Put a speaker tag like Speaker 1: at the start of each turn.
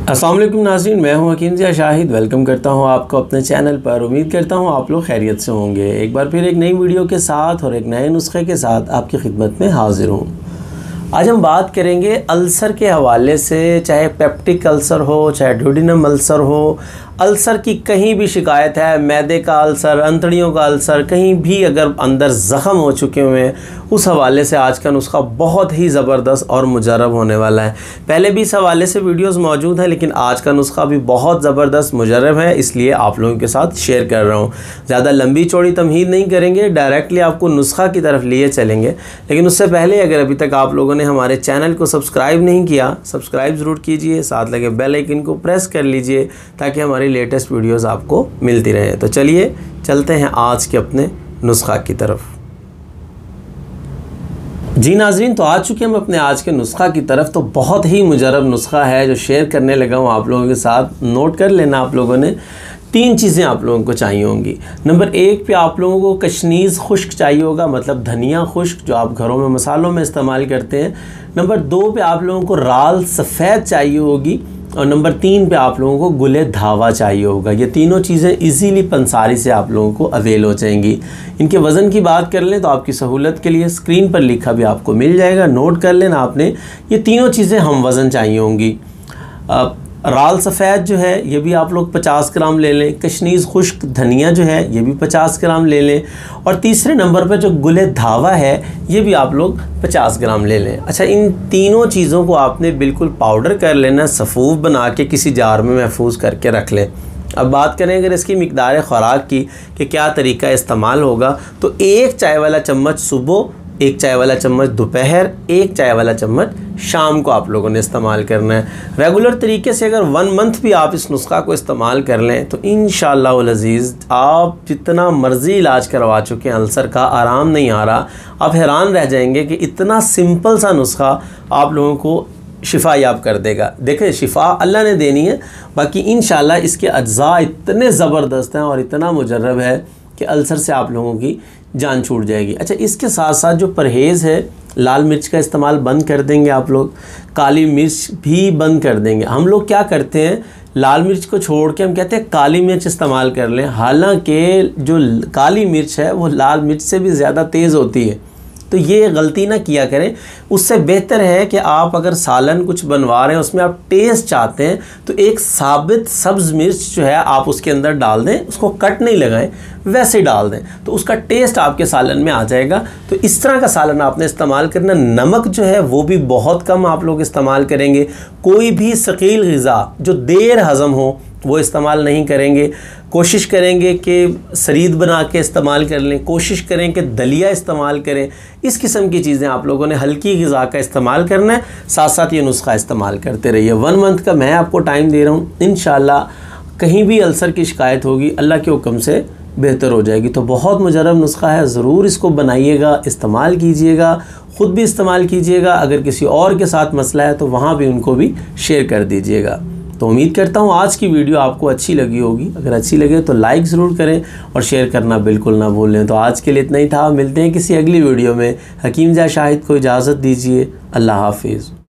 Speaker 1: अस्सलाम वालेकुम नाज़रीन, मैं हूं हकीम ज़िया शाहिद। वेलकम करता हूं आपको अपने चैनल पर। उम्मीद करता हूं आप लोग खैरियत से होंगे। एक बार फिर एक नई वीडियो के साथ और एक नए नुस्खे के साथ आपकी खिदमत में हाज़िर हूं। आज हम बात करेंगे अल्सर के हवाले से। चाहे पेप्टिक अल्सर हो, चाहे ड्यूडेनम अल्सर हो, अल्सर की कहीं भी शिकायत है, मैदे का अल्सर, अंतड़ियों का अल्सर, कहीं भी अगर अंदर ज़ख़म हो चुके हुए हैं, उस हवाले से आज का नुस्खा बहुत ही ज़बरदस्त और मुजरब होने वाला है। पहले भी इस हवाले से वीडियोस मौजूद हैं, लेकिन आज का नुस्खा भी बहुत ज़बरदस्त मुजरब है, इसलिए आप लोगों के साथ शेयर कर रहा हूँ। ज़्यादा लंबी चौड़ी तमहीद नहीं करेंगे, डायरेक्टली आपको नुस्खा की तरफ लिए चलेंगे। लेकिन उससे पहले अगर अभी तक आप लोगों ने हमारे चैनल को सब्सक्राइब नहीं किया, सब्सक्राइब ज़रूर कीजिए, साथ लगे बेल आइकन को प्रेस कर लीजिए ताकि हमारी लेटेस्ट वीडियोस आपको मिलती रहे। तो चलिए चलते हैं आज के अपने नुस्खा की तरफ। जी नाज़रीन, तो आ चुके हम अपने आज के नुस्खा की तरफ। तो बहुत ही मुजरब नुस्खा है जो शेयर करने लगा हूँ आप लोगों के साथ। नोट कर लेना आप लोगों ने। 3 चीज़ें आप लोगों को चाहिए होंगी। नंबर 1 पे आप लोगों को कशनीज़ खुश्क चाहिए होगा, मतलब धनिया खुश्क जो आप घरों में मसालों में इस्तेमाल करते हैं। नंबर 2 पे आप लोगों को राल सफ़ेद चाहिए होगी। और नंबर 3 पे आप लोगों को गुले धावा चाहिए होगा। ये तीनों चीज़ें इजीली पंसारी से आप लोगों को अवेल हो जाएंगी। इनके वज़न की बात कर लें तो आपकी सहूलत के लिए स्क्रीन पर लिखा भी आपको मिल जाएगा, नोट कर लेना आपने। ये तीनों चीज़ें हम वज़न चाहिए होंगी। राल सफ़ेद जो है ये भी आप लोग 50 ग्राम ले लें। कशनीज़ खुश्क धनिया जो है ये भी 50 ग्राम ले लें। और तीसरे नंबर पर जो गुले धावा है ये भी आप लोग 50 ग्राम ले लें। अच्छा, इन तीनों चीज़ों को आपने बिल्कुल पाउडर कर लेना, सफ़ूफ बना के किसी जार में महफूज करके रख लें। अब बात करें अगर इसकी मिक़दार ख़ुराक की कि क्या तरीका इस्तेमाल होगा, तो 1 चाय वाला चम्मच सुबह, 1 चाय वाला चम्मच दोपहर, 1 चाय वाला चम्मच शाम को आप लोगों ने इस्तेमाल करना है। रेगुलर तरीके से अगर 1 मंथ भी आप इस नुस्खा को इस्तेमाल कर लें तो इंशाअल्लाह अज़ीज़ आप जितना मर्ज़ी इलाज करवा चुके हैं, अल्सर का आराम नहीं आ रहा, आप हैरान रह जाएंगे कि इतना सिंपल सा नुस्खा आप लोगों को शिफा याब कर देगा। देखें, शिफा अल्लाह ने देनी है, बाकी इंशाअल्लाह इसके अज्जा इतने ज़बरदस्त हैं और इतना मुजर्रब है कि अल्सर से आप लोगों की जान छूट जाएगी। अच्छा, इसके साथ साथ जो परहेज़ है, लाल मिर्च का इस्तेमाल बंद कर देंगे आप लोग, काली मिर्च भी बंद कर देंगे। हम लोग क्या करते हैं, लाल मिर्च को छोड़ के हम कहते हैं काली मिर्च इस्तेमाल कर लें, हालांकि जो काली मिर्च है वो लाल मिर्च से भी ज़्यादा तेज़ होती है। तो ये गलती ना किया करें। उससे बेहतर है कि आप अगर सालन कुछ बनवा रहे हैं, उसमें आप टेस्ट चाहते हैं, तो एक साबित सब्ज़ मिर्च जो है आप उसके अंदर डाल दें, उसको कट नहीं लगाएं, वैसे डाल दें, तो उसका टेस्ट आपके सालन में आ जाएगा। तो इस तरह का सालन आपने इस्तेमाल करना। नमक जो है वो भी बहुत कम आप लोग इस्तेमाल करेंगे। कोई भी सकील ग़िज़ा जो देर हज़म हो वो इस्तेमाल नहीं करेंगे। कोशिश करेंगे कि सरीद बना के इस्तेमाल कर लें, कोशिश करें कि दलिया इस्तेमाल करें। इस किस्म की चीज़ें आप लोगों ने हल्की ग़िज़ा का इस्तेमाल करना है। साथ साथ ये नुस्खा इस्तेमाल करते रहिए। 1 मंथ का मैं आपको टाइम दे रहा हूँ। इंशाअल्लाह कहीं भी अल्सर की शिकायत होगी, अल्लाह के हुक्म से बेहतर हो जाएगी। तो बहुत मुजरब नुस्खा है, ज़रूर इसको बनाइएगा, इस्तेमाल कीजिएगा, ख़ुद भी इस्तेमाल कीजिएगा। अगर किसी और के साथ मसला है तो वहाँ भी उनको भी शेयर कर दीजिएगा। तो उम्मीद करता हूँ आज की वीडियो आपको अच्छी लगी होगी। अगर अच्छी लगे तो लाइक ज़रूर करें और शेयर करना बिल्कुल ना भूलें। तो आज के लिए इतना ही था। मिलते हैं किसी अगली वीडियो में। हकीम ज़िया शाहिद को इजाज़त दीजिए। अल्लाह हाफिज़।